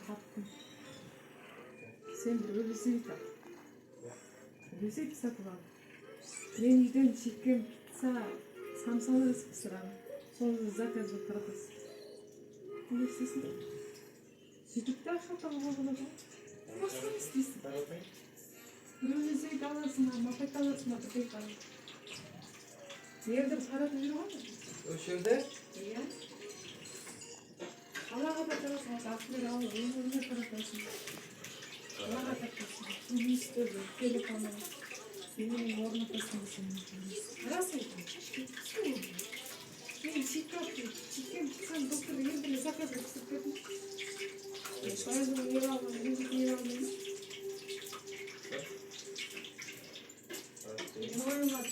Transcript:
tattım. Sen bir öylesiydi. Öylesiydi satılan. Ben үйден чеккен pizza самсаны ысқысырамын. Соны заказ болып таратасың. Не істейсің? Сөйтіп те ақша табуға болады ғой. Басқа не істейсің? Öylesiydi аласың, мапайт аласың, мапайт аласың. Yerdir таратып жүр ғой. O'sha yerda? Iya. Қалаға да таратасың, артынан алып, өзіңе таратасың. Қалаға таратасың. Туристерді, телеканал. Senin ornatmasını düşünüyorsunuz. Nasıl yapıyorsun? Ben çikken sen doktora yerine zakaz etsin. Sayın yer almayın, yer almayın. Normal.